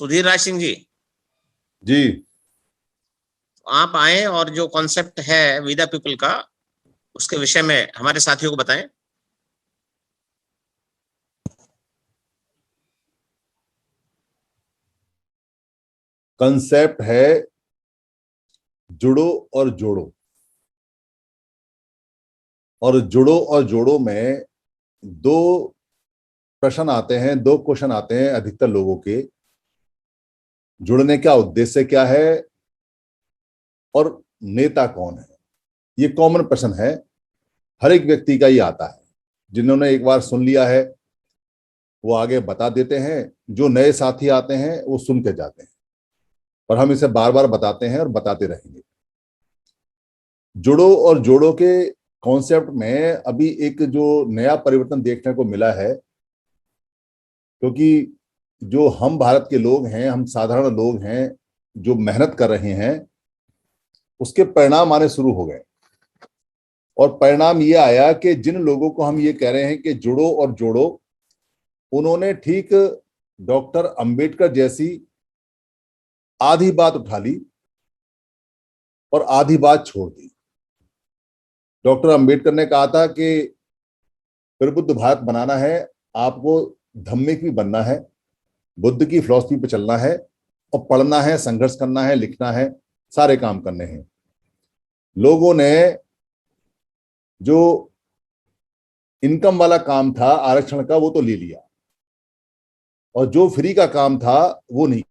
सुधीर राज सिंह जी, जी आप आए और जो कॉन्सेप्ट है वी द पीपल का, उसके विषय में हमारे साथियों को बताएं। कंसेप्ट है जुड़ो और जोड़ो। और जुड़ो और जोड़ो में दो प्रश्न आते हैं, दो क्वेश्चन आते हैं अधिकतर लोगों के। जुड़ने का उद्देश्य क्या है और नेता कौन है, ये कॉमन प्रश्न है, हर एक व्यक्ति का ही आता है। जिन्होंने एक बार सुन लिया है वो आगे बता देते हैं, जो नए साथी आते हैं वो सुन के जाते हैं, और हम इसे बार बार बताते हैं और बताते रहेंगे। जुड़ो और जोड़ो के कॉन्सेप्ट में अभी एक जो नया परिवर्तन देखने को मिला है, क्योंकि जो हम भारत के लोग हैं, हम साधारण लोग हैं जो मेहनत कर रहे हैं, उसके परिणाम आने शुरू हो गए। और परिणाम ये आया कि जिन लोगों को हम ये कह रहे हैं कि जुड़ो और जोड़ो, उन्होंने ठीक डॉक्टर अंबेडकर जैसी आधी बात उठा ली और आधी बात छोड़ दी। डॉक्टर अंबेडकर ने कहा था कि प्रबुद्ध भारत बनाना है, आपको धार्मिक भी बनना है, बुद्ध की फिलॉसफी पे चलना है, और पढ़ना है, संघर्ष करना है, लिखना है, सारे काम करने हैं। लोगों ने जो इनकम वाला काम था आरक्षण का वो तो ले लिया, और जो फ्री का काम था वो नहीं।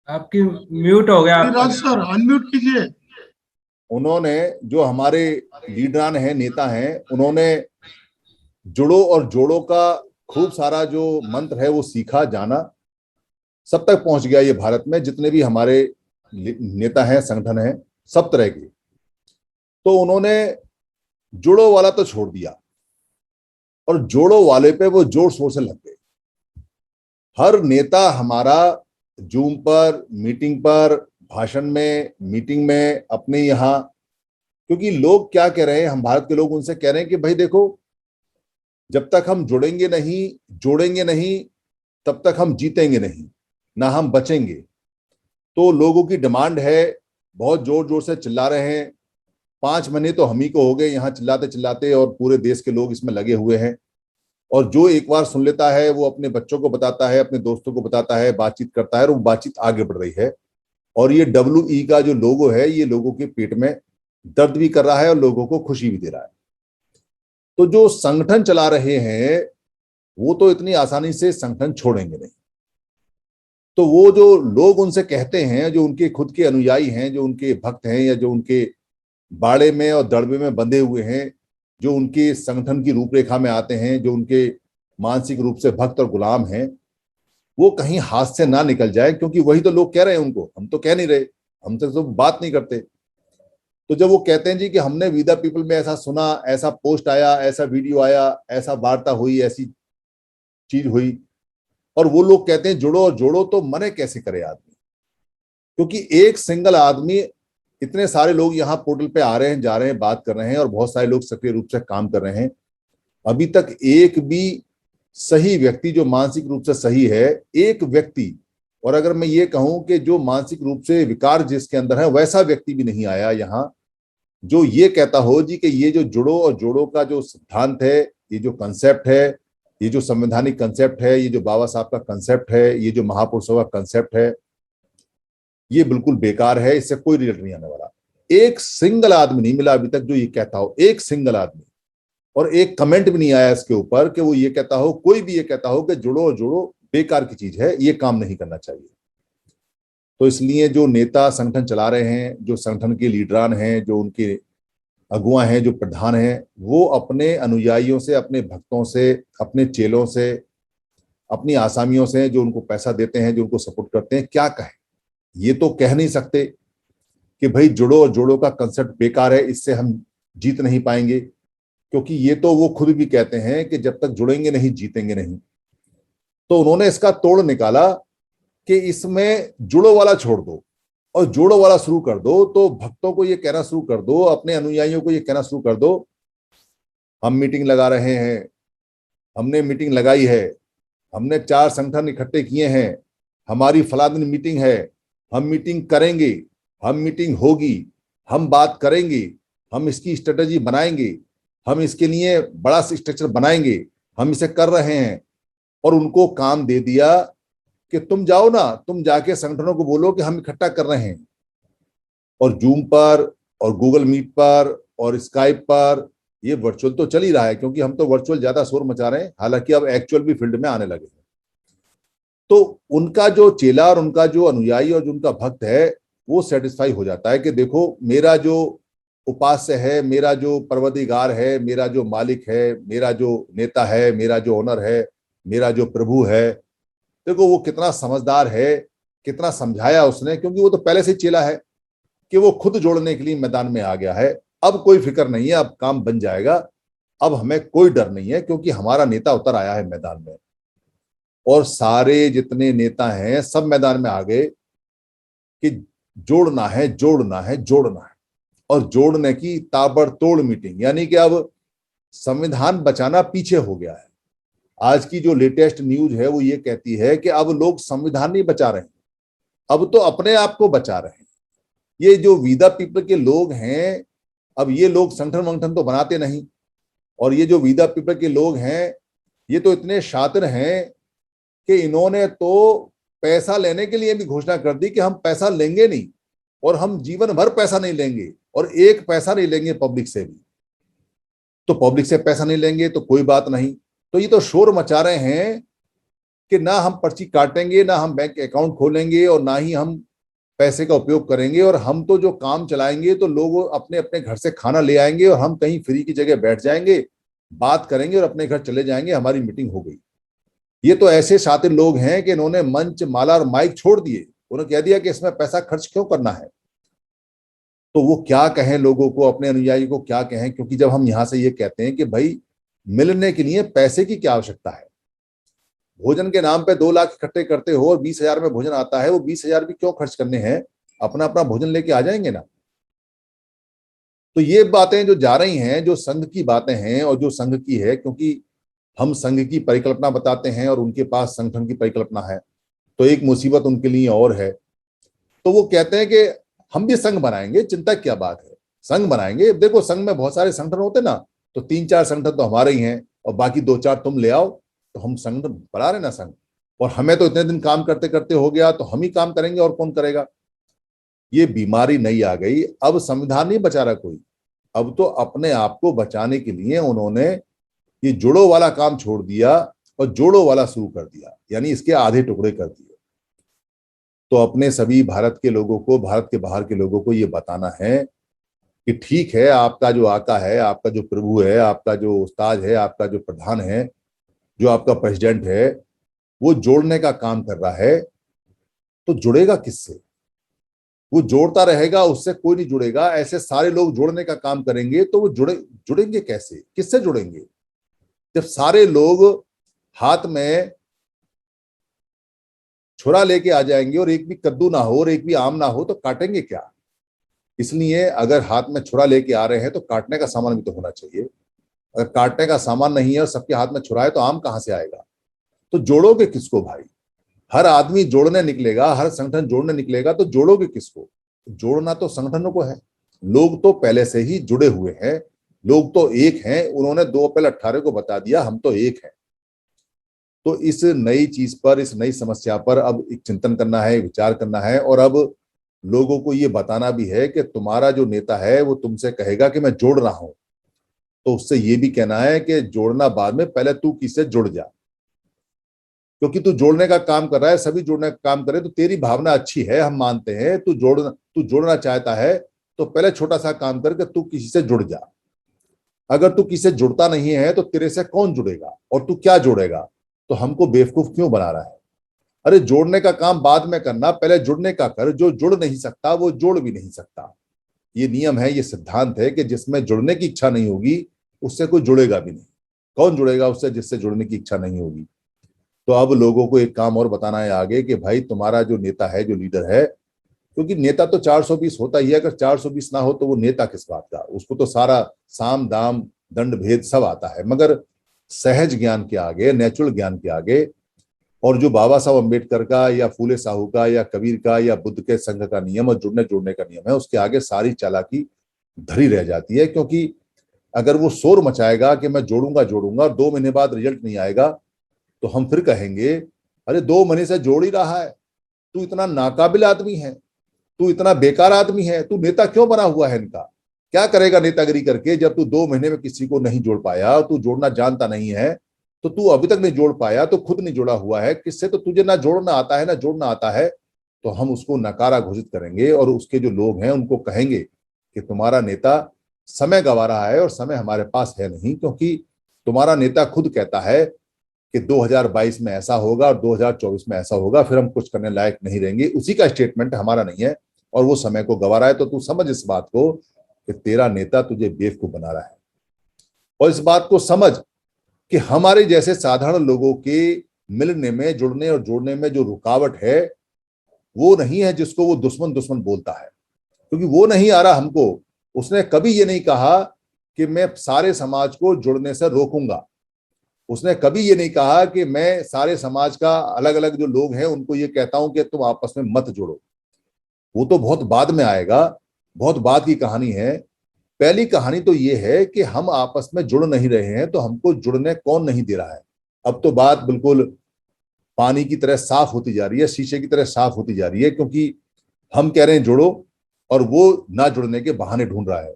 आपकी म्यूट हो गया। राज सर अनम्यूट कीजिए। उन्होंने, जो हमारे लीडरान हैं, नेता हैं, उन्होंने जुड़ो और जोड़ो का खूब सारा जो मंत्र है वो सीखा, जाना, सब तक पहुंच गया ये भारत में। जितने भी हमारे नेता हैं, संगठन हैं, सब तरह के, तो उन्होंने जुड़ो वाला तो छोड़ दिया और जोड़ो वाले पे वो जोर शोर से लग गए। हर नेता हमारा जूम पर, मीटिंग पर, भाषण में, मीटिंग में, अपने यहाँ, क्योंकि लोग क्या कह रहे हैं, हम भारत के लोग उनसे कह रहे हैं कि भाई देखो, जब तक हम जुड़ेंगे नहीं, जोड़ेंगे नहीं, तब तक हम जीतेंगे नहीं, ना हम बचेंगे। तो लोगों की डिमांड है, बहुत जोर जोर से चिल्ला रहे हैं। 5 महीने तो हम ही को हो गए यहाँ चिल्लाते चिल्लाते, और पूरे देश के लोग इसमें लगे हुए हैं। और जो एक बार सुन लेता है वो अपने बच्चों को बताता है, अपने दोस्तों को बताता है, बातचीत करता है, और वो बातचीत आगे बढ़ रही है। और ये WE का जो लोगो है, ये लोगों के पेट में दर्द भी कर रहा है और लोगों को खुशी भी दे रहा है। तो जो संगठन चला रहे हैं वो तो इतनी आसानी से संगठन छोड़ेंगे नहीं। तो वो जो लोग उनसे कहते हैं, जो उनके खुद के अनुयायी हैं, जो उनके भक्त हैं, या जो उनके बाड़े में और दड़बे में बंधे हुए हैं, जो उनके संगठन की रूपरेखा में आते हैं, जो उनके मानसिक रूप से भक्त और गुलाम हैं, वो कहीं हाथ से ना निकल जाए। क्योंकि वही तो लोग कह रहे हैं उनको, हम तो कह नहीं रहे, हमसे तो बात नहीं करते। तो जब वो कहते हैं जी कि हमने वी द पीपल में ऐसा सुना, ऐसा पोस्ट आया, ऐसा वीडियो आया, ऐसा वार्ता हुई, ऐसी चीज हुई, और वो लोग कहते हैं जुड़ो और जोड़ो, तो मने कैसे करे आदमी? क्योंकि एक सिंगल आदमी, इतने सारे लोग यहाँ पोर्टल पे आ रहे हैं, जा रहे हैं, बात कर रहे हैं, और बहुत सारे लोग सक्रिय रूप से काम कर रहे हैं। अभी तक एक भी सही व्यक्ति, जो मानसिक रूप से सही है, एक व्यक्ति, और अगर मैं ये कहूं कि जो मानसिक रूप से विकार जिसके अंदर है, वैसा व्यक्ति भी नहीं आया यहाँ जो ये कहता हो जी कि ये जो जुड़ो और जोड़ो का जो सिद्धांत है, ये जो कंसेप्ट है, ये जो संवैधानिक कंसेप्ट है, ये जो बाबा साहब का कंसेप्ट है, ये जो महापुरुषों का कंसेप्ट है, ये बिल्कुल बेकार है, इससे कोई रिजल्ट नहीं आने वाला। एक सिंगल आदमी नहीं मिला अभी तक जो ये कहता हो, एक सिंगल आदमी, और एक कमेंट भी नहीं आया इसके ऊपर कि वो ये कहता हो, कोई भी ये कहता हो कि जुड़ो और जोड़ो बेकार की चीज है, ये काम नहीं करना चाहिए। तो इसलिए जो नेता संगठन चला रहे हैं, जो संगठन के लीडरान हैं, जो उनके अगुआ हैं, जो प्रधान हैं, वो अपने अनुयायियों से, अपने भक्तों से, अपने चेलों से, अपनी आसामियों से, जो उनको पैसा देते हैं, जो उनको सपोर्ट करते हैं, क्या कहें? ये तो कह नहीं सकते कि भाई जुड़ो और जोड़ो का कंसेप्ट बेकार है, इससे हम जीत नहीं पाएंगे, क्योंकि ये तो वो खुद भी कहते हैं कि जब तक जुड़ेंगे नहीं, जीतेंगे नहीं। तो उन्होंने इसका तोड़ निकाला कि इसमें जुड़ो वाला छोड़ दो, और जोड़ो वाला शुरू कर दो, तो भक्तों को ये कहना शुरू कर दो, अपने अनुयायियों को ये कहना शुरू कर दो, हम मीटिंग लगा रहे हैं, हमने मीटिंग लगाई है, हमने 4 संगठन इकट्ठे किए हैं, हमारी फला दिन मीटिंग है, हम मीटिंग करेंगे, हम मीटिंग होगी, हम बात करेंगे, हम इसकी स्ट्रेटजी बनाएंगे, हम इसके लिए बड़ा स्ट्रक्चर बनाएंगे, हम इसे कर रहे हैं। और उनको काम दे दिया कि तुम जाओ ना, तुम जाके संगठनों को बोलो कि हम इकट्ठा कर रहे हैं। और जूम पर और गूगल मीट पर और स्काइप पर, ये वर्चुअल तो चल ही रहा है, क्योंकि हम तो वर्चुअल ज्यादा शोर मचा रहे हैं, हालांकि अब एक्चुअल भी फील्ड में आने लगे हैं। तो उनका जो चेला और उनका जो अनुयायी और जो उनका भक्त है, वो सेटिस्फाई हो जाता है कि देखो, मेरा जो उपास्य है, मेरा जो परवदिगार है, मेरा जो मालिक है, मेरा जो नेता है, मेरा जो ओनर है, मेरा जो प्रभु है, देखो वो कितना समझदार है, कितना समझाया उसने, क्योंकि वो तो पहले से चेला है कि वो खुद जोड़ने के लिए मैदान में आ गया है। अब कोई फिक्र नहीं है, अब काम बन जाएगा, अब हमें कोई डर नहीं है, क्योंकि हमारा नेता उतर आया है मैदान में। और सारे जितने नेता हैं सब मैदान में आ गए कि जोड़ना है, जोड़ना है, जोड़ना है। और जोड़ने की ताबड़तोड़ मीटिंग, यानी कि अब संविधान बचाना पीछे हो गया है। आज की जो लेटेस्ट न्यूज है वो ये कहती है कि अब लोग संविधान नहीं बचा रहे हैं, अब तो अपने आप को बचा रहे हैं। ये जो वी द पीपल के लोग हैं, अब ये लोग संगठन वंगठन तो बनाते नहीं, और ये जो वी द पीपल के लोग हैं, ये तो इतने शातिर हैं कि इन्होंने तो पैसा लेने के लिए भी घोषणा कर दी कि हम पैसा लेंगे नहीं, और हम जीवन भर पैसा नहीं लेंगे, और एक पैसा नहीं लेंगे पब्लिक से भी। तो पब्लिक से पैसा नहीं लेंगे तो कोई बात नहीं, तो ये तो शोर मचा रहे हैं कि ना हम पर्ची काटेंगे, ना हम बैंक अकाउंट खोलेंगे, और ना ही हम पैसे का उपयोग करेंगे, और हम तो जो काम चलाएंगे तो लोग अपने अपने घर से खाना ले आएंगे, और हम कहीं फ्री की जगह बैठ जाएंगे, बात करेंगे और अपने घर चले जाएंगे, हमारी मीटिंग हो गई। ये तो ऐसे शातिर लोग हैं कि इन्होंने मंच, माला और माइक छोड़ दिए, उन्होंने कह दिया कि इसमें पैसा खर्च क्यों करना है। तो वो क्या कहें लोगों को, अपने अनुयायी को क्या कहें, क्योंकि जब हम यहां से ये कहते हैं कि भाई मिलने के लिए पैसे की क्या आवश्यकता है, भोजन के नाम पे 2 लाख इकट्ठे करते हो और 20,000 में भोजन आता है, वो 20,000 भी क्यों खर्च करने हैं, अपना अपना भोजन लेके आ जाएंगे ना। तो ये बातें जो जा रही हैं, जो संघ की बातें हैं और जो संघ की है, क्योंकि हम संघ की परिकल्पना बताते हैं और उनके पास संगठन की परिकल्पना है, तो एक मुसीबत उनके लिए और है। तो वो कहते हैं कि हम भी संघ बनाएंगे, चिंता क्या बात है, संघ बनाएंगे। देखो संघ में बहुत सारे संगठन होते ना, तो 3-4 संगठन तो हमारे ही हैं, और बाकी 2-4 तुम ले आओ, तो हम संगठन बना रहे ना संघ। और हमें तो इतने दिन काम करते करते हो गया, तो हम ही काम करेंगे और कौन करेगा। ये बीमारी नहीं आ गई, अब संविधान नहीं बचा रहा कोई, अब तो अपने आप को बचाने के लिए उन्होंने ये जोड़ो वाला काम छोड़ दिया और जोड़ो वाला शुरू कर दिया, यानी इसके आधे टुकड़े कर दिए। तो अपने सभी भारत के लोगों को, भारत के बाहर के लोगों को ये बताना है कि ठीक है, आपका जो आका है, आपका जो प्रभु है, आपका जो उस्ताद है, आपका जो प्रधान है, जो आपका प्रेसिडेंट है, वो जोड़ने का काम कर रहा है। तो जुड़ेगा किससे? वो जोड़ता रहेगा, उससे कोई नहीं जुड़ेगा। ऐसे सारे लोग जोड़ने का काम करेंगे तो वो जुड़ेंगे कैसे, किससे जुड़ेंगे? जब सारे लोग हाथ में छुरा लेके आ जाएंगे और एक भी कद्दू ना हो और एक भी आम ना हो, तो काटेंगे क्या? इसलिए अगर हाथ में छुरा लेके आ रहे हैं तो काटने का सामान भी तो होना चाहिए। अगर काटने का सामान नहीं है और सबके हाथ में छुरा है, तो आम कहां से आएगा? तो जोड़ोगे किसको भाई? हर आदमी जोड़ने निकलेगा, हर संगठन जोड़ने निकलेगा, तो जोड़ोगे किसको? जोड़ना तो संगठनों को है। लोग तो पहले से ही जुड़े हुए हैं, लोग तो एक हैं। उन्होंने 2 अप्रैल 18 को बता दिया, हम तो एक हैं। तो इस नई चीज पर, इस नई समस्या पर अब एक चिंतन करना है, विचार करना है, और अब लोगों को ये बताना भी है कि तुम्हारा जो नेता है वो तुमसे कहेगा कि मैं जोड़ रहा हूं, तो उससे ये भी कहना है कि जोड़ना बाद में, पहले तू किससे जुड़ जा। क्योंकि तू जोड़ने का काम कर रहा है, सभी जोड़ने का काम करे, तो तेरी भावना अच्छी है, हम मानते हैं। तू जोड़ना चाहता है, तो पहले छोटा सा काम करके तू किसी से जुड़ जा। अगर तू किसी से जुड़ता नहीं है तो तेरे से कौन जुड़ेगा, और तू क्या जोड़ेगा? तो हमको बेवकूफ क्यों बना रहा है? अरे जोड़ने का काम बाद में करना, पहले जुड़ने का कर। जो जुड़ नहीं सकता वो जोड़ भी नहीं सकता। ये नियम है, ये सिद्धांत है कि जिसमें जुड़ने की इच्छा नहीं होगी उससे कोई जुड़ेगा भी नहीं। कौन जुड़ेगा उससे जिससे जुड़ने की इच्छा नहीं होगी? तो अब लोगों को एक काम और बताना है आगे कि भाई तुम्हारा जो नेता है, जो लीडर है, क्योंकि नेता तो 420 होता ही है, अगर 420 ना हो तो वो नेता किस बात का, उसको तो सारा साम दाम दंड भेद सब आता है, मगर सहज ज्ञान के आगे, नेचुरल ज्ञान के आगे, और जो बाबा साहब अम्बेडकर का या फूले साहू का या कबीर का या बुद्ध के संघ का नियम और जुड़ने जोड़ने का नियम है, उसके आगे सारी चालाकी धरी रह जाती है। क्योंकि अगर वो शोर मचाएगा कि मैं जोड़ूंगा जोड़ूंगा और 2 महीने बाद रिजल्ट नहीं आएगा, तो हम फिर कहेंगे अरे 2 महीने से जोड़ ही रहा है, तू इतना नाकाबिल आदमी है, तू इतना बेकार आदमी है, तू नेता क्यों बना हुआ है इनका, क्या करेगा नेतागिरी करके जब तू 2 महीने में किसी को नहीं जोड़ पाया, तू जोड़ना जानता नहीं है, तो तू अभी तक नहीं जोड़ पाया, तो खुद नहीं जुड़ा हुआ है किससे, तो तुझे ना जोड़ना आता है ना जोड़ना आता है, तो हम उसको नकारा घोषित करेंगे और उसके जो लोग हैं उनको कहेंगे कि तुम्हारा नेता समय गंवा रहा है और समय हमारे पास है नहीं, क्योंकि तुम्हारा नेता खुद कहता है कि 2022 में ऐसा होगा और 2024 में ऐसा होगा, फिर हम कुछ करने लायक नहीं रहेंगे, उसी का स्टेटमेंट हमारा नहीं है और वो समय को गंवा रहा है। तो तू समझ इस बात को कि तेरा नेता तुझे बेवकूफ बना रहा है, और इस बात को समझ कि हमारे जैसे साधारण लोगों के मिलने में, जुड़ने और जोड़ने में जो रुकावट है वो नहीं है जिसको वो दुश्मन दुश्मन बोलता है, क्योंकि वो नहीं आ रहा हमको। उसने कभी ये नहीं कहा कि मैं सारे समाज को जुड़ने से रोकूंगा, उसने कभी ये नहीं कहा कि मैं सारे समाज का अलग अलग जो लोग हैं उनको ये कहता हूं कि तुम आपस में मत जुड़ो, वो तो बहुत बाद में आएगा, बहुत बाद की कहानी है। पहली कहानी तो ये है कि हम आपस में जुड़ नहीं रहे हैं, तो हमको जुड़ने कौन नहीं दे रहा है। अब तो बात बिल्कुल पानी की तरह साफ होती जा रही है, शीशे की तरह साफ होती जा रही है, क्योंकि हम कह रहे हैं जुड़ो और वो ना जुड़ने के बहाने ढूंढ रहा है।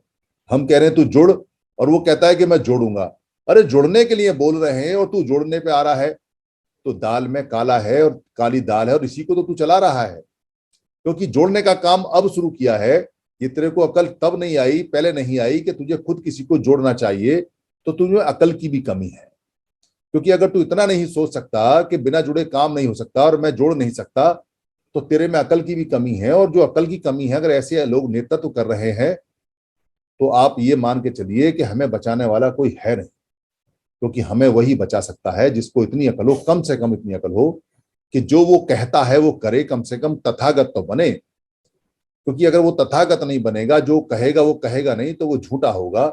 हम कह रहे हैं तू जुड़ और वो कहता है कि मैं जोड़ूंगा। अरे जुड़ने के लिए बोल रहे हैं और तू जोड़ने पे आ रहा है, तो दाल में काला है और काली दाल है और इसी को तो तू चला रहा है, क्योंकि जोड़ने का काम अब शुरू किया है। ये तेरे को अकल तब नहीं आई, पहले नहीं आई कि तुझे खुद किसी को जोड़ना चाहिए, तो तुझे अकल की भी कमी है। क्योंकि अगर तू इतना नहीं सोच सकता कि बिना जुड़े काम नहीं हो सकता और मैं जोड़ नहीं सकता, तो तेरे में अकल की भी कमी है। और जो अकल की कमी है, अगर ऐसे लोग नेतृत्व कर रहे हैं, तो आप ये मान के चलिए कि हमें बचाने वाला कोई है नहीं, क्योंकि हमें वही बचा सकता है जिसको इतनी अकल हो, कम से कम इतनी अकल हो कि जो वो कहता है वो करे, कम से कम तथागत तो बने। क्योंकि अगर वो तथागत नहीं बनेगा, जो कहेगा वो कहेगा नहीं, तो वो झूठा होगा।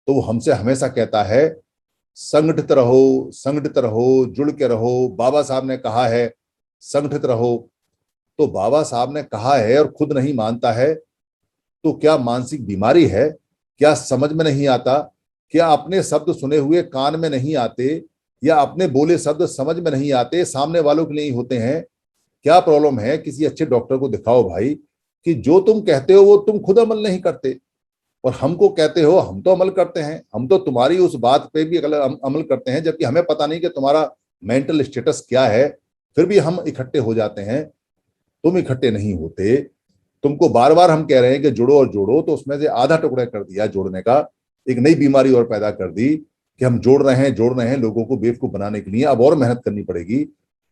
तो वो हमसे हमेशा कहता है संगठित रहो, जुड़ के रहो। बाबा साहब ने कहा है संगठित रहो, तो बाबा साहब ने कहा है और खुद नहीं मानता है, तो क्या मानसिक बीमारी है? क्या समझ में नहीं आता? क्या अपने शब्द सुने हुए कान में नहीं आते, या अपने बोले शब्द समझ में नहीं आते, सामने वालों के लिए ही होते हैं? क्या प्रॉब्लम है? किसी अच्छे डॉक्टर को दिखाओ भाई, कि जो तुम कहते हो वो तुम खुद अमल नहीं करते और हमको कहते हो हम तो अमल करते हैं। हम तो तुम्हारी उस बात पे भी अमल करते हैं, जबकि हमें पता नहीं कि तुम्हारा मेंटल स्टेटस क्या है, फिर भी हम इकट्ठे हो जाते हैं। तुम इकट्ठे नहीं होते। तुमको बार बार हम कह रहे हैं कि जुड़ो और जोड़ो, तो उसमें से आधा टुकड़ा कर दिया जोड़ने का, एक नई बीमारी और पैदा कर दी कि हम जोड़ रहे हैं लोगों को बेवकूफ बनाने के लिए। अब और मेहनत करनी पड़ेगी।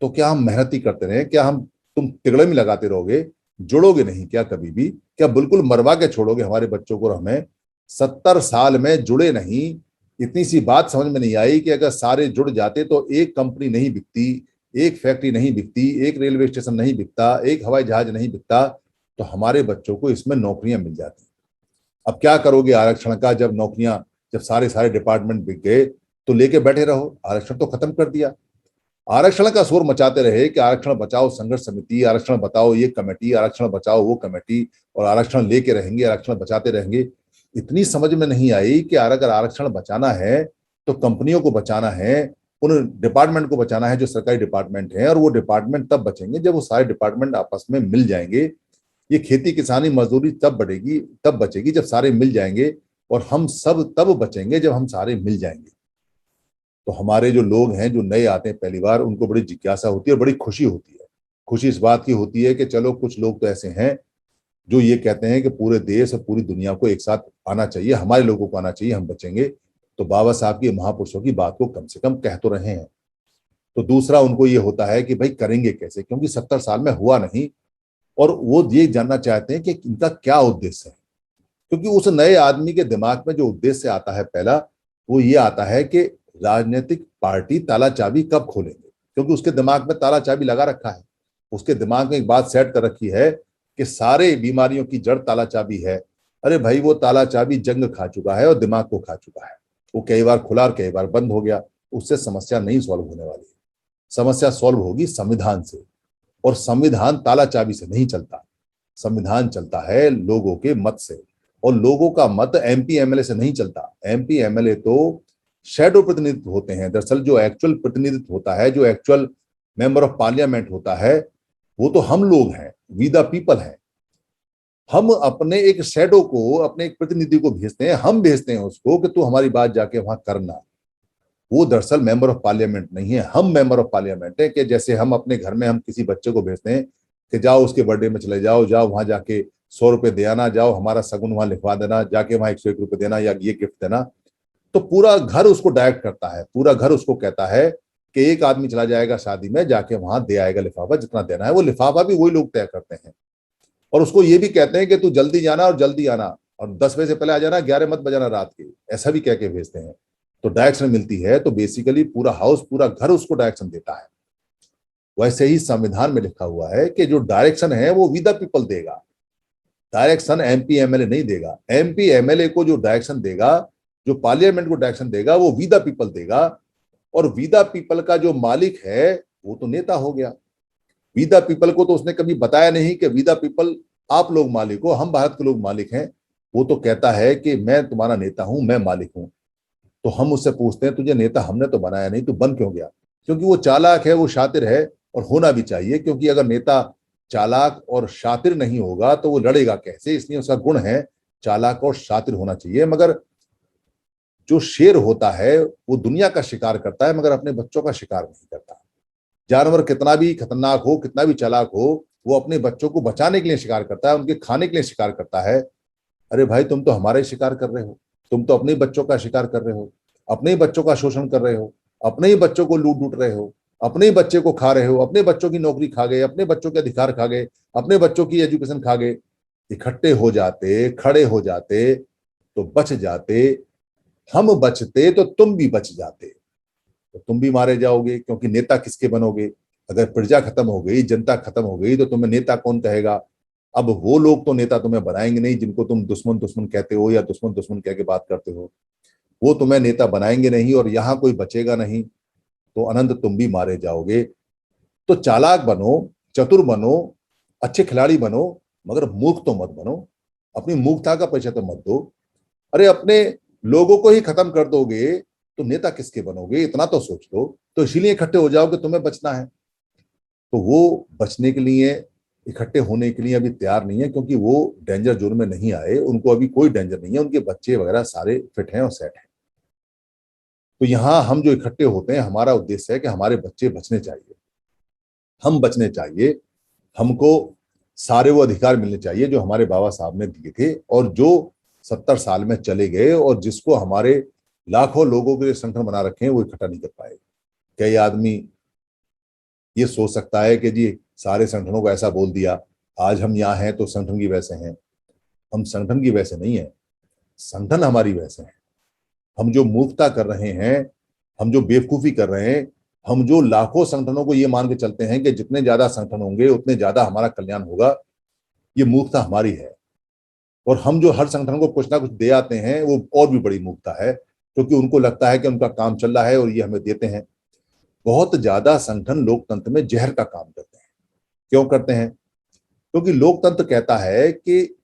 तो क्या हम मेहनत ही करते रहे? क्या हम तुम तिगड़े में लगाते रहोगे? जुड़ोगे नहीं क्या कभी भी? क्या बिल्कुल मरवा के छोड़ोगे हमारे बच्चों को और हमें? 70 साल में जुड़े नहीं। इतनी सी बात समझ में नहीं आई कि अगर सारे जुड़ जाते तो एक कंपनी नहीं बिकती, एक फैक्ट्री नहीं बिकती, एक रेलवे स्टेशन नहीं बिकता, एक हवाई जहाज नहीं बिकता, तो हमारे बच्चों को इसमें नौकरियां मिल जाती। अब क्या करोगे आरक्षण का? जब नौकरियां, जब सारे डिपार्टमेंट बिक गए, तो लेके बैठे रहो। आरक्षण तो खत्म कर दिया। आरक्षण का शोर मचाते रहे कि आरक्षण बचाओ संघर्ष समिति, आरक्षण बताओ ये कमेटी, आरक्षण बचाओ वो कमेटी, और आरक्षण लेके रहेंगे, आरक्षण बचाते रहेंगे। इतनी समझ में नहीं आई कि अगर आरक्षण बचाना है तो कंपनियों को बचाना है, उन डिपार्टमेंट को बचाना है जो सरकारी डिपार्टमेंट है, और वो डिपार्टमेंट तब बचेंगे जब वो सारे डिपार्टमेंट आपस में मिल जाएंगे। ये खेती किसानी मजदूरी तब बढ़ेगी, तब बचेगी जब सारे मिल जाएंगे, और हम सब तब बचेंगे जब हम सारे मिल जाएंगे। तो हमारे जो लोग हैं जो नए आते हैं पहली बार, उनको बड़ी जिज्ञासा होती है और बड़ी खुशी होती है। खुशी इस बात की होती है कि चलो कुछ लोग तो ऐसे हैं जो ये कहते हैं कि पूरे देश और पूरी दुनिया को एक साथ आना चाहिए, हमारे लोगों को आना चाहिए, हम बचेंगे। तो बाबा साहब की, महापुरुषों की बात को कम से कम कह तो रहे हैं। तो दूसरा उनको ये होता है कि भाई करेंगे कैसे, क्योंकि 70 साल में हुआ नहीं, और वो ये जानना चाहते हैं कि इनका क्या उद्देश्य है। क्योंकि उस नए आदमी के दिमाग में जो उद्देश्य आता है पहला, वो ये आता है कि राजनीतिक पार्टी ताला चाबी कब खोलेंगे, क्योंकि उसके दिमाग में ताला चाबी लगा रखा है। उसके दिमाग में एक बात सेट कर रखी है कि सारे बीमारियों की जड़ ताला चाबी है। अरे भाई, वो ताला चाबी जंग खा चुका है और दिमाग को खा चुका है। वो कई बार खुला और कई बार बंद हो गया, उससे समस्या नहीं सॉल्व होने वाली है। समस्या सॉल्व होगी संविधान से, और संविधान ताला चाबी से नहीं चलता। संविधान चलता है लोगों के मत से, और लोगों का मत एमपी एमएलए से नहीं चलता। एमपी एमएलए तो शैडो प्रतिनिधित्व होते हैं। दरअसल जो एक्चुअल प्रतिनिधित्व होता है, जो एक्चुअल मेंबर ऑफ पार्लियामेंट होता है, वो तो हम लोग हैं, वी द पीपल हैं। हम अपने एक शैडो को, अपने एक प्रतिनिधि को भेजते हैं, हम भेजते हैं उसको कि तू हमारी बात जाके वहां करना। वो दरअसल मेंबर ऑफ पार्लियामेंट नहीं है, हम मेंबर ऑफ पार्लियामेंट है। कि जैसे हम अपने घर में हम किसी बच्चे को भेजते हैं कि जाओ उसके बर्थडे में चले जाओ, जाओ वहां जाके 100 रुपए दे आना, जाओ हमारा सगुन वहां लिखवा देना, जाके वहां 101 रुपए देना या ये गिफ्ट देना। तो पूरा घर उसको डायरेक्ट करता है, पूरा घर उसको कहता है कि एक आदमी चला जाएगा शादी में, जाके वहां दे आएगा लिफाफा, जितना देना है। वो लिफाफा भी वही लोग तय करते हैं, और उसको ये भी कहते हैं कि तू जल्दी जाना और जल्दी आना, और 10 बजे से पहले आ जाना, 11 मत बजाना रात के, ऐसा भी कह के भेजते हैं। तो डायरेक्शन मिलती है। तो बेसिकली पूरा हाउस, पूरा घर उसको डायरेक्शन देता है। वैसे ही संविधान में लिखा हुआ है कि जो डायरेक्शन है वो वी द पीपल देगा, डायरेक्शन एमपी एमएलए नहीं देगा। एमपी एमएलए को जो डायरेक्शन देगा, जो पार्लियामेंट को डायरेक्शन देगा, वो वी द पीपल देगा। और वी द पीपल का जो मालिक है वो तो नेता हो गया। वी द पीपल को तो उसने कभी बताया नहीं कि वी द पीपल आप लोग मालिक हो, हम भारत के लोग मालिक हैं। वो तो कहता है कि मैं तुम्हारा नेता हूं, मैं मालिक हूं। तो हम उससे पूछते हैं, तुझे नेता हमने तो बनाया नहीं, तू बन क्यों गया? क्योंकि वो चालाक है, वो शातिर है, और होना भी चाहिए। क्योंकि अगर नेता चालाक और शातिर नहीं होगा तो वो लड़ेगा कैसे? इसलिए उसका गुण है चालाक और शातिर होना चाहिए। मगर जो शेर होता है वो दुनिया का शिकार करता है, मगर अपने बच्चों का शिकार नहीं करता। जानवर कितना भी खतरनाक हो, कितना भी चालाक हो, वो अपने बच्चों को बचाने के लिए शिकार करता है, उनके खाने के लिए शिकार करता है। अरे भाई, तुम तो हमारे शिकार कर रहे हो, तुम तो अपने बच्चों का शिकार कर रहे हो, अपने ही बच्चों का शोषण कर रहे हो, अपने ही बच्चों को लूट लूट रहे हो, अपने ही बच्चे को खा रहे हो, अपने बच्चों की नौकरी खा गए, अपने बच्चों के अधिकार खा गए, अपने बच्चों की एजुकेशन खा गए। इकट्ठे हो जाते, खड़े हो जाते तो बच जाते, हम बचते तो तुम भी बच जाते। तो तुम भी मारे जाओगे, क्योंकि नेता किसके बनोगे? अगर प्रजा खत्म हो गई, जनता खत्म हो गई, तो तुम्हें नेता कौन कहेगा? अब वो लोग तो नेता तुम्हें बनाएंगे नहीं जिनको तुम दुश्मन दुश्मन कहते हो या दुश्मन दुश्मन कह के बात करते हो। वो तुम्हें नेता बनाएंगे नहीं, और यहाँ कोई बचेगा नहीं, तो अनंत तुम भी मारे जाओगे। तो चालाक बनो, चतुर बनो, अच्छे खिलाड़ी बनो, मगर मूर्ख तो मत बनो। अपनी मूर्खता का परिचय तो मत दो। अरे अपने लोगों को ही खत्म कर दोगे तो नेता किसके बनोगे? इतना तो सोच लो। तो इसीलिए इकट्ठे हो जाओ कि तुम्हें बचना है। तो वो बचने के लिए, इकट्ठे होने के लिए अभी तैयार नहीं है, क्योंकि वो डेंजर जोन में नहीं आए, उनको अभी कोई डेंजर नहीं है, उनके बच्चे वगैरह सारे फिट हैं और सेट हैं। तो यहाँ हम जो इकट्ठे होते हैं, हमारा उद्देश्य है कि हमारे बच्चे बचने चाहिए, हम बचने चाहिए। हमको सारे वो अधिकार मिलने चाहिए जो हमारे बाबा साहब ने दिए थे, और जो 70 साल में चले गए, और जिसको हमारे लाखों लोगों के संगठन बना रखे हैं, वो इकट्ठा नहीं कर पाए। कई आदमी ये सोच सकता है कि जी सारे संगठनों को ऐसा बोल दिया, आज हम यहाँ हैं तो संगठन की वजह से हैं। हम संगठन की वजह से नहीं है, संगठन हमारी वजह से है। हम जो मूर्खता कर रहे हैं, हम जो बेवकूफी कर रहे हैं, हम जो लाखों संगठनों को ये मान के चलते हैं कि जितने ज्यादा संगठन होंगे उतने ज्यादा हमारा कल्याण होगा, ये मूर्खता हमारी है। और हम जो हर संगठन को कुछ ना कुछ दे आते हैं, वो और भी बड़ी मूर्खता है, क्योंकि उनको लगता है कि उनका काम चल रहा है और ये हमें देते हैं। बहुत ज्यादा संगठन लोकतंत्र में जहर का काम करते हैं। क्यों करते हैं? क्योंकि लोकतंत्र कहता है कि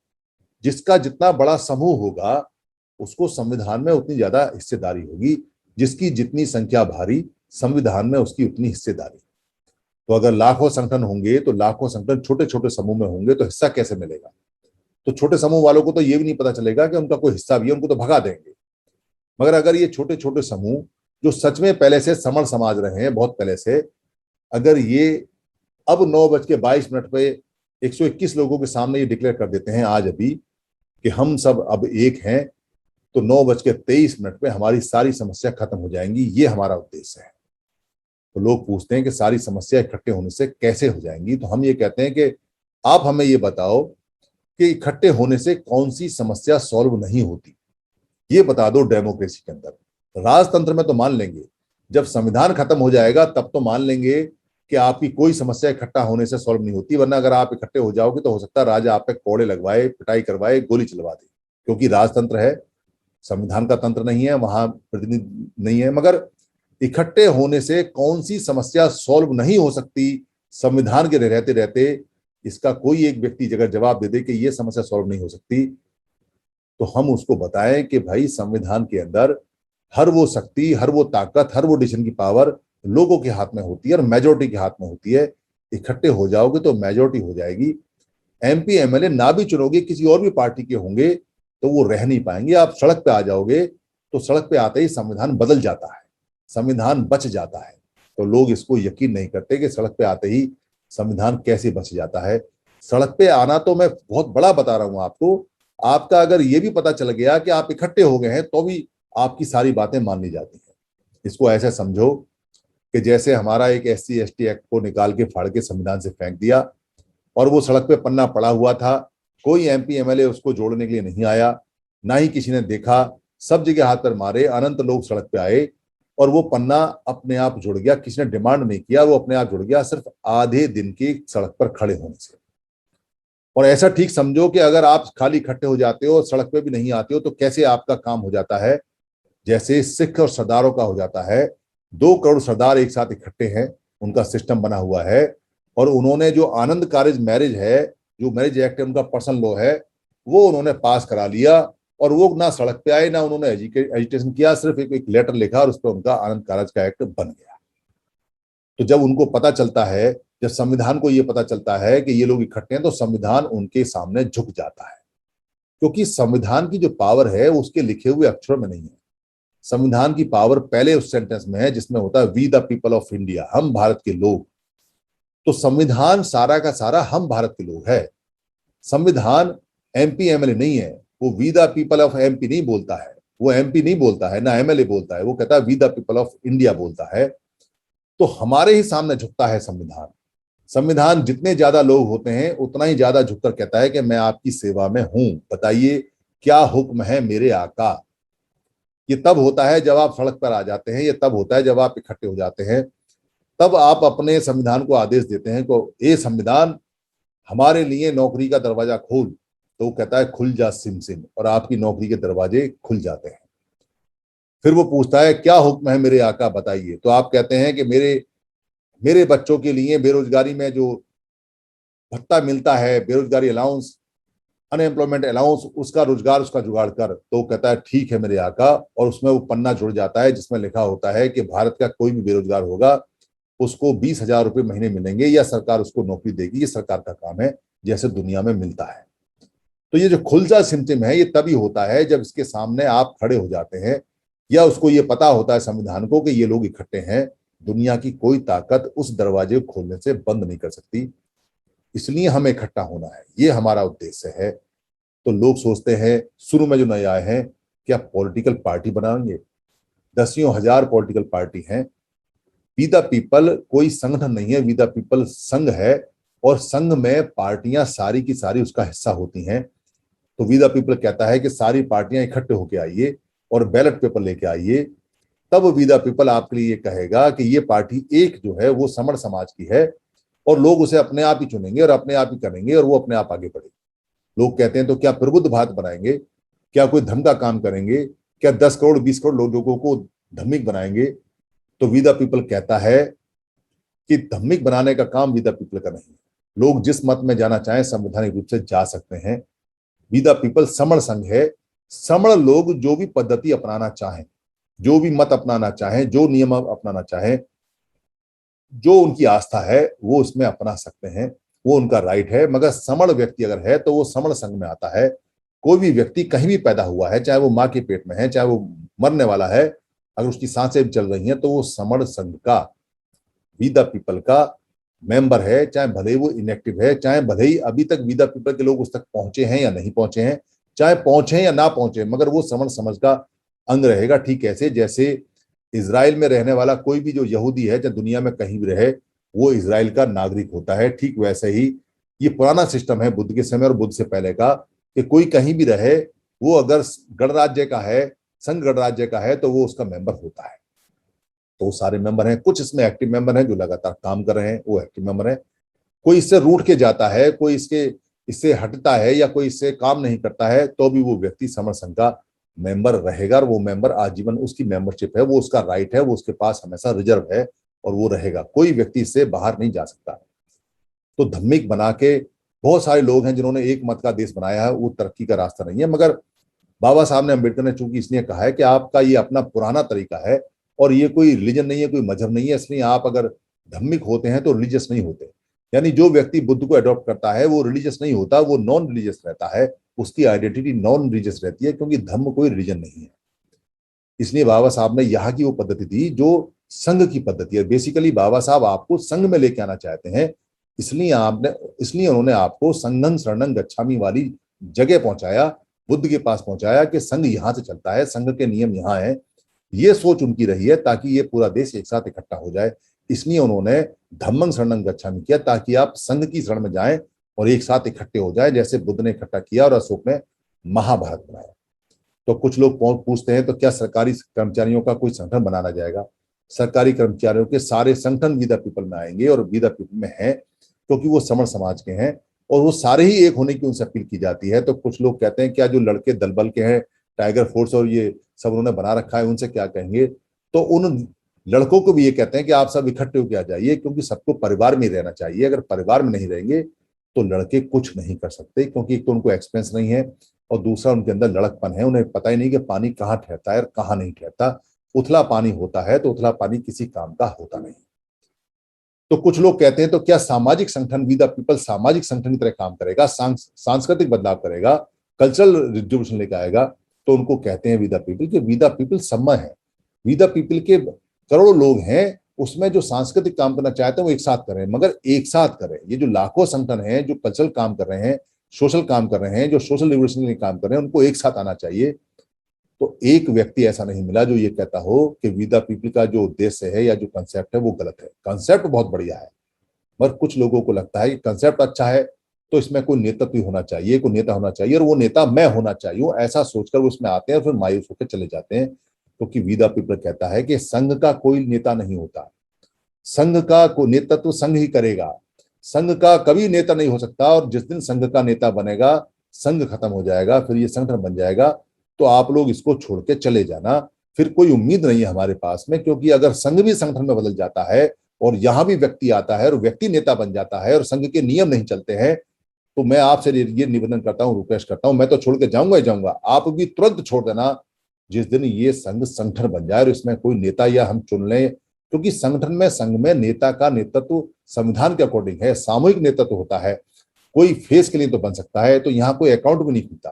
जिसका जितना बड़ा समूह होगा उसको संविधान में उतनी ज्यादा हिस्सेदारी होगी, जिसकी जितनी संख्या भारी, संविधान में उसकी उतनी हिस्सेदारी। तो अगर लाखों संगठन होंगे तो लाखों संगठन छोटे छोटे समूह में होंगे, तो हिस्सा कैसे मिलेगा? तो छोटे समूह वालों को तो ये भी नहीं पता चलेगा कि उनका कोई हिस्सा भी है, उनको तो भगा देंगे। मगर अगर ये छोटे छोटे समूह जो सच में पहले से समर समाज रहे हैं, बहुत पहले से, अगर ये अब 9:22 पे 121 लोगों के सामने ये डिक्लेयर कर देते हैं आज अभी कि हम सब अब एक हैं, तो 9:23 पे हमारी सारी समस्या खत्म हो जाएंगी। ये हमारा उद्देश्य है। तो लोग पूछते हैं कि सारी समस्या इकट्ठे होने से कैसे हो जाएंगी? तो हम ये कहते हैं कि आप हमें ये बताओ कि इकट्ठे होने से कौन सी समस्या सॉल्व नहीं होती, ये बता दो। डेमोक्रेसी के अंदर, राजतंत्र में तो मान लेंगे, जब संविधान खत्म हो जाएगा तब तो मान लेंगे कि आपकी कोई समस्या इकट्ठा होने से सॉल्व नहीं होती, वरना अगर आप इकट्ठे हो जाओगे तो हो सकता है राजा आप पे कोड़े लगवाए, पिटाई करवाए, गोली चलवा दे, क्योंकि राजतंत्र है, संविधान का तंत्र नहीं है, वहां प्रतिनिधि नहीं है। मगर इकट्ठे होने से कौन सी समस्या सॉल्व नहीं हो सकती संविधान के रहते रहते, इसका कोई एक व्यक्ति अगर जवाब दे दे कि ये समस्या सॉल्व नहीं हो सकती, तो हम उसको बताएं कि भाई संविधान के अंदर हर वो शक्ति, हर वो ताकत, हर वो डिसीजन की पावर लोगों के हाथ में होती है और मेजोरिटी के हाथ में होती है। इकट्ठे हो जाओगे तो मेजोरिटी हो जाएगी। एमपी एमएलए ना भी चुनोगे, किसी और भी पार्टी के होंगे तो वो रह नहीं पाएंगे। आप सड़क पे आ जाओगे तो सड़क पे आते ही संविधान बदल जाता है, संविधान बच जाता है। तो लोग इसको यकीन नहीं करते कि सड़क पे आते ही संविधान कैसे बच जाता है। सड़क पे आना तो मैं बहुत बड़ा बता रहा हूं आपको, आपका अगर ये भी पता चल गया कि आप इकट्ठे हो गए हैं तो भी आपकी सारी बातें मान ली जाती हैं। इसको ऐसे समझो कि जैसे हमारा एक SC ST एक्ट को निकाल के फाड़ के संविधान से फेंक दिया और वो सड़क पे पन्ना पड़ा हुआ था, कोई MP MLA उसको जोड़ने के लिए नहीं आया, ना ही किसी ने देखा, सब जगह हाथ पर मारे, अनंत लोग सड़क पे आए और वो पन्ना अपने आप जुड़ गया, किसी ने डिमांड नहीं किया, वो अपने आप जुड़ गया सिर्फ आधे दिन की सड़क पर खड़े होने से। और ऐसा ठीक समझो कि अगर आप खाली इकट्ठे हो जाते हो और सड़क पे भी नहीं आते हो तो कैसे आपका काम हो जाता है, जैसे सिख और सरदारों का हो जाता है। 2 करोड़ सरदार एक साथ इकट्ठे हैं, उनका सिस्टम बना हुआ है और उन्होंने जो आनंद कारज मैरिज है, जो मैरिज एक्ट है, उनका पर्सनल लॉ है, वो उन्होंने पास करा लिया और वो ना सड़क पे आए, ना उन्होंने एजिटेशन किया, सिर्फ एक लेटर लिखा और उस पर उनका आनंद कारज का एक्ट बन गया। तो जब उनको पता चलता है, जब संविधान को ये पता चलता है कि ये लोग इकट्ठे हैं, तो संविधान उनके सामने झुक जाता है, क्योंकि संविधान की जो पावर है उसके लिखे हुए अक्षरों में नहीं है। संविधान की पावर पहले उस सेंटेंस में है जिसमें होता है we the people of India, हम भारत के लोग। तो संविधान सारा का सारा हम भारत के लोग है। संविधान MP MLA नहीं है, वो we the people of MP नहीं बोलता है, वो MP नहीं बोलता है, ना MLA बोलता है, वो कहता है we the people of India बोलता है। तो हमारे ही सामने झुकता है संविधान। संविधान जितने ज्यादा लोग होते हैं उतना ही ज्यादा झुककर कहता है कि मैं आपकी सेवा में हूं, बताइए क्या हुक्म है मेरे आका। ये तब होता है जब आप सड़क पर आ जाते हैं, ये तब होता है जब आप इकट्ठे हो जाते हैं, तब आप अपने संविधान को आदेश देते हैं को ए संविधान हमारे लिए नौकरी का दरवाजा खोल, तो वो कहता है खुल जा सिम सिम, और आपकी नौकरी के दरवाजे खुल जाते हैं। फिर वो पूछता है क्या हुक्म है मेरे आका बताइए, तो आप कहते हैं कि मेरे बच्चों के लिए बेरोजगारी में जो भत्ता मिलता है, बेरोजगारी अलाउंस, अनएम्प्लॉयमेंट अलाउंस, उसका रोजगार, उसका जुगाड़ कर। तो कहता है ठीक है मेरे आका, और उसमें वो पन्ना जुड़ जाता है जिसमें लिखा होता है कि भारत का कोई भी बेरोजगार होगा उसको 20,000 रुपये महीने मिलेंगे या सरकार उसको नौकरी देगी, ये सरकार का काम है जैसे दुनिया में मिलता है। तो ये जो खुलजा सिमटिम है ये तभी होता है जब इसके सामने आप खड़े हो जाते हैं, या उसको ये पता होता है संविधान को कि ये लोग इकट्ठे हैं, दुनिया की कोई ताकत उस दरवाजे को खोलने से बंद नहीं कर सकती। इसलिए हमें इकट्ठा होना है, ये हमारा उद्देश्य है। तो लोग सोचते हैं शुरू में जो नए आए हैं क्या पॉलिटिकल पार्टी बनाएंगे, दसियों हजार पॉलिटिकल पार्टी हैं। वी द पीपल कोई संगठन नहीं है, वी द पीपल संघ है, और संघ में पार्टियां सारी की सारी उसका हिस्सा होती हैं। तो वी द पीपल कहता है कि सारी पार्टियां इकट्ठे होके आइए और बैलेट पेपर लेके आइए, तब वी द पीपल आपके लिए कहेगा कि ये पार्टी एक जो है वो समण समाज की है और लोग उसे अपने आप ही चुनेंगे और अपने आप ही करेंगे और वो अपने आप आगे बढ़ेगी। लोग कहते हैं तो क्या प्रबुद्ध भारत बनाएंगे, क्या कोई धर्म का काम करेंगे, क्या 10 करोड़ 20 करोड़ लोगों को धार्मिक बनाएंगे। तो वी द पीपल कहता है कि धार्मिक बनाने का काम वी द पीपल का नहीं है। लोग जिस मत में जाना चाहें संवैधानिक रूप से जा सकते हैं। वी द पीपल समण संघ है, समण लोग जो भी पद्धति अपनाना चाहें, जो भी मत अपनाना चाहें, जो नियम अपनाना चाहें, जो उनकी आस्था है वो उसमें अपना सकते हैं, वो उनका राइट है। मगर समण व्यक्ति अगर है तो वो समण संघ में आता है। कोई भी व्यक्ति कहीं भी पैदा हुआ है, चाहे वो माँ के पेट में है, चाहे वो मरने वाला है, अगर उसकी सांसें चल रही हैं तो वो समण संघ का, वी द पीपल का मेंबर है, चाहे भले ही वो इनएक्टिव है, चाहे भले ही अभी तक वी द पीपल के लोग उस तक पहुंचे हैं या नहीं पहुंचे हैं, चाहे पहुंचे या ना पहुंचे, मगर वो समण समाज का अंग रहेगा। ठीक ऐसे जैसे इजराइल में रहने वाला कोई भी जो यहूदी है, चाहे दुनिया में कहीं भी रहे, वो इजराइल का नागरिक होता है। ठीक वैसे ही ये पुराना सिस्टम है बुद्ध के समय और बुद्ध से पहले का, कि कोई कहीं भी रहे, वो अगर गणराज्य का है, संघ गणराज्य का है, तो वो उसका मेंबर होता है। तो वो सारे मेंबर हैं। कुछ इसमें एक्टिव मेंबर हैं जो लगातार काम कर रहे हैं, वो एक्टिव मेंबर हैं। कोई इससे रूठ के जाता है, कोई इससे हटता है या कोई इससे काम नहीं करता है, तो भी वो व्यक्ति समर संघ का मेंबर रहेगा और वो मेंबर आजीवन उसकी मेंबरशिप है, वो उसका राइट है, वो उसके पास हमेशा रिजर्व है और वो रहेगा। कोई व्यक्ति इससे बाहर नहीं जा सकता। तो धम्मिक बना के बहुत सारे लोग हैं जिन्होंने एक मत का देश बनाया है, वो तरक्की का रास्ता नहीं है। मगर बाबा साहब ने, अम्बेडकर ने चूंकि इसलिए कहा है कि आपका ये अपना पुराना तरीका है और ये कोई रिलीजन नहीं है, कोई मजहब नहीं है, इसलिए आप अगर धम्मिक होते हैं तो रिलीजियस नहीं होते। यानी जो व्यक्ति बुद्ध को अडॉप्ट करता है वो रिलीजियस नहीं होता, वो नॉन रिलीजियस रहता है, उसकी आइडेंटिटी नॉन रिलीजियस रहती है, क्योंकि धर्म कोई रिलीजन नहीं है। इसलिए बाबा साहब ने यहाँ की वो पद्धति दी जो संघ की पद्धति है। बेसिकली बाबा साहब आपको संघ में लेके आना चाहते हैं, इसलिए उन्होंने आपको संघं शरणं गच्छामि वाली जगह पहुंचाया, बुद्ध के पास पहुंचाया कि संघ यहाँ से चलता है, संघ के नियम यहाँ है। ये सोच उनकी रही है ताकि ये पूरा देश एक साथ इकट्ठा हो जाए। इसलिए उन्होंने धम्मं शरणं गच्छामि किया, ताकि आप संघ की शरण में जाएं और एक साथ इकट्ठे हो जाए, जैसे बुद्ध ने इकट्ठा किया और अशोक ने महाभारत बनाया। तो कुछ लोग पूछते हैं तो क्या सरकारी कर्मचारियों का कोई संगठन बनाना जाएगा? सरकारी कर्मचारियों के सारे संगठन वी द पीपल में आएंगे और वी द पीपल में है, क्योंकि वो समर समाज के हैं और वो सारे ही एक होने की उनसे अपील की जाती है। तो कुछ लोग कहते हैं क्या जो लड़के दल बल के हैं, टाइगर फोर्स और ये सब उन्होंने बना रखा है, उनसे क्या कहेंगे? तो उन लड़कों को भी ये कहते हैं कि आप सब इकट्ठे होकर आ जाइए, क्योंकि सबको परिवार में रहना चाहिए। अगर परिवार में नहीं रहेंगे तो लड़के कुछ नहीं कर सकते, क्योंकि एक तो उनको एक्सपीरियंस नहीं है और दूसरा उनके अंदर लड़कपन है। उन्हें पता ही नहीं कि पानी कहाँ ठहरता है और कहाँ नहीं ठहरता। उथला पानी होता है तो उथला पानी किसी काम का होता नहीं। तो कुछ लोग कहते हैं तो क्या सामाजिक संगठन वी द पीपल सामाजिक संगठन की तरह काम करेगा, सांस्कृतिक बदलाव करेगा, कल्चरल रिवोल्यूशन लेकर आएगा? तो उनको कहते हैं वी द पीपल कि वी द पीपल समय है, वी द पीपल के करोड़ों लोग हैं, उसमें जो सांस्कृतिक काम करना चाहते हैं वो एक साथ करें, मगर एक साथ करें। ये जो लाखों संगठन हैं जो कल्चरल काम कर रहे हैं, सोशल काम कर रहे हैं, जो सोशल रिवोल्यूशन के लिए काम कर रहे हैं, उनको एक साथ आना चाहिए। तो एक व्यक्ति ऐसा नहीं मिला जो ये कहता हो कि वी द पीपल का जो उद्देश्य है या जो कंसेप्ट है वो गलत है। कंसेप्ट बहुत बढ़िया है, मगर कुछ लोगों को लगता है कि कंसेप्ट अच्छा है तो इसमें कोई नेतृत्व होना चाहिए, कोई नेता होना चाहिए और वो नेता मैं होना चाहिए, ऐसा सोचकर वो उसमें आते हैं और फिर मायूस होकर चले जाते हैं। क्योंकि वी द पीपल कहता है कि संघ का कोई नेता नहीं होता, संघ का कोई नेतृत्व संघ ही करेगा, संघ का कभी नेता नहीं हो सकता। और जिस दिन संघ का नेता बनेगा, संघ खत्म हो जाएगा, फिर ये संगठन बन जाएगा, तो आप लोग इसको छोड़ के चले जाना। फिर कोई उम्मीद नहीं है हमारे पास में, क्योंकि अगर संघ भी संगठन में बदल जाता है और यहां भी व्यक्ति आता है और व्यक्ति नेता बन जाता है और संघ के नियम नहीं चलते हैं, तो मैं आपसे ये निवेदन करता हूं, रिक्वेस्ट करता हूं, मैं तो छोड़ के जाऊंगा ही जाऊंगा, आप भी तुरंत छोड़ देना जिस दिन ये संघ संगठन बन जाए और इसमें कोई नेता या हम चुन लें। क्योंकि संघ में नेता का नेतृत्व संविधान के अकॉर्डिंग है, सामूहिक नेतृत्व होता है, कोई फेस के लिए तो बन सकता है। तो यहाँ कोई अकाउंट भी नहीं खुलता,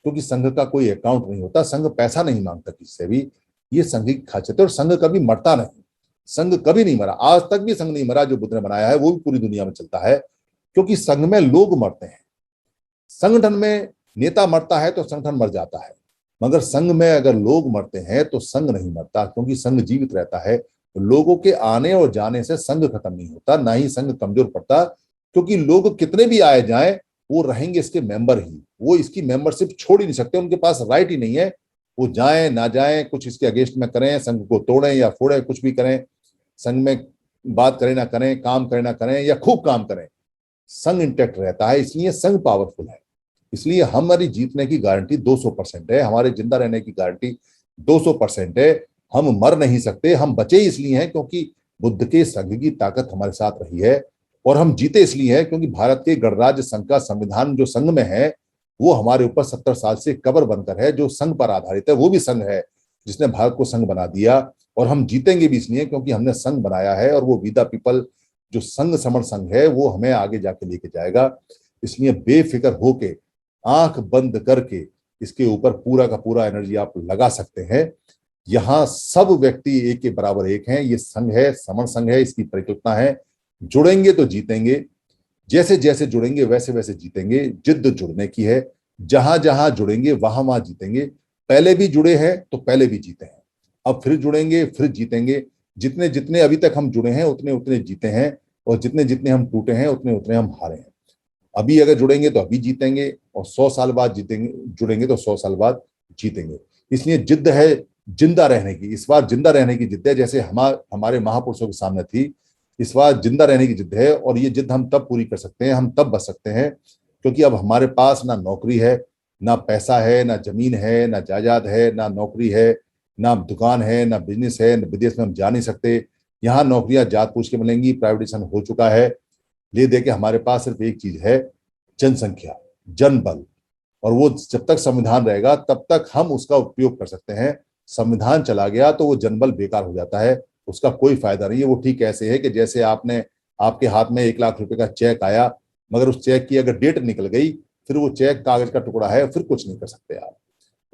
क्योंकि संघ का कोई अकाउंट नहीं होता, संघ पैसा नहीं मांगता किसी से भी, ये संघ की खासियत है। और संघ कभी मरता नहीं, संघ कभी नहीं मरा, आज तक भी संघ नहीं मरा जो बुद्ध ने बनाया है, वो भी पूरी दुनिया में चलता है, क्योंकि संघ में लोग मरते हैं। संगठन में नेता मरता है तो संगठन मर जाता है, मगर संघ में अगर लोग मरते हैं तो संघ नहीं मरता, क्योंकि संघ जीवित रहता है। तो लोगों के आने और जाने से संघ खत्म नहीं होता, ना ही संघ कमजोर पड़ता, क्योंकि लोग कितने भी आए जाएं वो रहेंगे इसके मेंबर ही, वो इसकी मेंबरशिप छोड़ ही नहीं सकते, उनके पास राइट ही नहीं है। वो जाएं ना जाएं, कुछ इसके अगेंस्ट में करें, संघ को तोड़ें या फोड़ें, कुछ भी करें, संघ में बात करें ना करें, काम करें ना करें या खूब काम करें, संघ इंटैक्ट रहता है। इसलिए संघ पावरफुल है। इसलिए हमारी जीतने की गारंटी 200% है, हमारे जिंदा रहने की गारंटी 200% है। हम मर नहीं सकते, हम बचे इसलिए हैं क्योंकि बुद्ध के संघ की ताकत हमारे साथ रही है, और हम जीते इसलिए हैं क्योंकि भारत के गणराज्य संघ का संविधान जो संघ में है वो हमारे ऊपर 70 साल से कब्र बनकर है, जो संघ पर आधारित है, वो भी संघ है जिसने भारत को संघ बना दिया। और हम जीतेंगे भी इसलिए क्योंकि हमने संघ बनाया है, और वो वी द पीपल जो संघ समर संघ है वो हमें आगे जाके लेके जाएगा। इसलिए बेफिक्र होके, आंख बंद करके इसके ऊपर पूरा का पूरा एनर्जी आप लगा सकते हैं। यहाँ सब व्यक्ति एक के बराबर एक हैं, ये संघ है, समर संघ है, इसकी परिकल्पना है। जुड़ेंगे तो जीतेंगे, जैसे जैसे जुड़ेंगे वैसे वैसे जीतेंगे। जिद्द जुड़ने की है, जहां जहां जुड़ेंगे वहां वहां जीतेंगे। पहले भी जुड़े हैं तो पहले भी जीते हैं, अब फिर जुड़ेंगे फिर जीतेंगे। जितने जितने अभी तक हम जुड़े हैं उतने उतने जीते हैं, और जितने जितने हम टूटे हैं उतने उतने हम हारे हैं। अभी अगर जुड़ेंगे तो अभी जीतेंगे, और 100 साल बाद जीतेंगे, जुड़ेंगे तो 100 साल बाद जीतेंगे। इसलिए जिद्द है जिंदा रहने की, इस बार जिंदा रहने की जिद है, जैसे हमारे महापुरुषों के सामने थी, इस बार जिंदा रहने की जिद है। और ये जिद हम तब पूरी कर सकते हैं, हम तब बच सकते हैं, क्योंकि अब हमारे पास ना नौकरी है, ना पैसा है, ना जमीन है, ना जायदाद है, ना नौकरी है, ना दुकान है, ना बिजनेस है, ना विदेश में हम जा नहीं सकते। यहाँ नौकरियां जात पूछ के मिलेंगी, प्राइवेटाइजेशन हो चुका है। ले दे के हमारे पास सिर्फ एक चीज है, जनसंख्या, जनबल। और वो जब तक संविधान रहेगा तब तक हम उसका उपयोग कर सकते हैं। संविधान चला गया तो वो जनबल बेकार हो जाता है, उसका कोई फायदा नहीं है। वो ठीक ऐसे है कि जैसे आपके हाथ में 1 लाख रुपए का चेक आया, मगर उस चेक की अगर डेट निकल गई, फिर वो चेक कागज का टुकड़ा है, फिर कुछ नहीं कर सकते आप।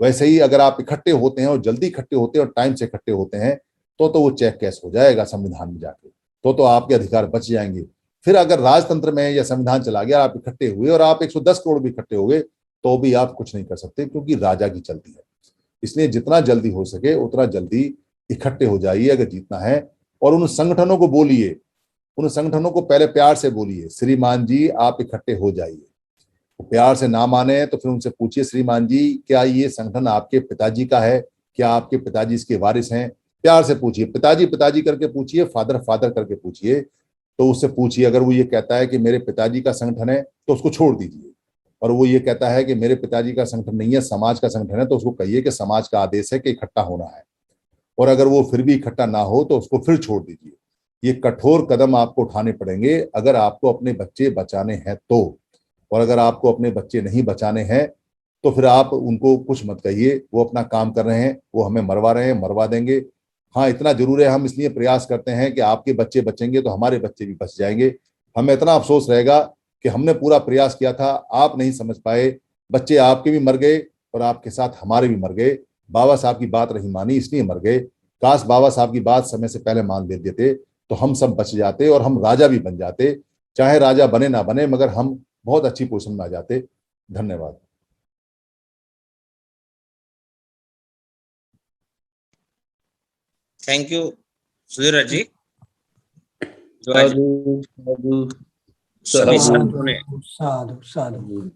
वैसे ही अगर आप इकट्ठे होते हैं और जल्दी इकट्ठे होते हैं और टाइम से इकट्ठे होते हैं, तो वो चेक कैश हो जाएगा संविधान में जाके, तो आपके अधिकार बच जाएंगे। फिर अगर राजतंत्र में या संविधान चला गया, आप इकट्ठे हुए और आप 110 करोड़ भी इकट्ठे हो गए, तो भी आप कुछ नहीं कर सकते, क्योंकि राजा की चलती है। इसलिए जितना जल्दी हो सके उतना जल्दी इकट्ठे हो जाइए अगर जीतना है। और उन संगठनों को बोलिए, उन संगठनों को पहले प्यार से बोलिए, श्रीमान जी आप इकट्ठे हो जाइए। प्यार से ना माने तो फिर उनसे पूछिए, श्रीमान जी क्या ये संगठन आपके पिताजी का है, क्या आपके पिताजी इसके वारिस हैं? प्यार से पूछिए, पिताजी पिताजी करके पूछिए, फादर फादर करके पूछिए। तो उससे पूछिए, अगर वो ये कहता है कि मेरे पिताजी का संगठन है तो उसको छोड़ दीजिए, और वो ये कहता है कि मेरे पिताजी का संगठन नहीं है, समाज का संगठन है, तो उसको कहिए कि समाज का आदेश है कि इकट्ठा होना है। और अगर वो फिर भी इकट्ठा ना हो तो उसको फिर छोड़ दीजिए। ये कठोर कदम आपको उठाने पड़ेंगे अगर आपको अपने बच्चे बचाने हैं तो। और अगर आपको अपने बच्चे नहीं बचाने हैं तो फिर आप उनको कुछ मत कहिए, वो अपना काम कर रहे हैं, वो हमें मरवा रहे हैं, मरवा देंगे। हाँ, इतना जरूर है, हम इसलिए प्रयास करते हैं कि आपके बच्चे बचेंगे तो हमारे बच्चे भी बच जाएंगे। हमें इतना अफसोस रहेगा कि हमने पूरा प्रयास किया था, आप नहीं समझ पाए, बच्चे आपके भी मर गए और आपके साथ हमारे भी मर गए। बाबा साहब की बात नहीं मानी इसलिए मर गए। काश बाबा साहब की बात समय से पहले मान ले देते तो हम सब बच जाते और हम राजा भी बन जाते। चाहे राजा बने ना बने, मगर हम बहुत अच्छी पोजीशन में आ जाते। धन्यवाद। थैंक यू सुधीर जी, जो आज साधु साधु सभी साधु साथियों ने साधु साधु।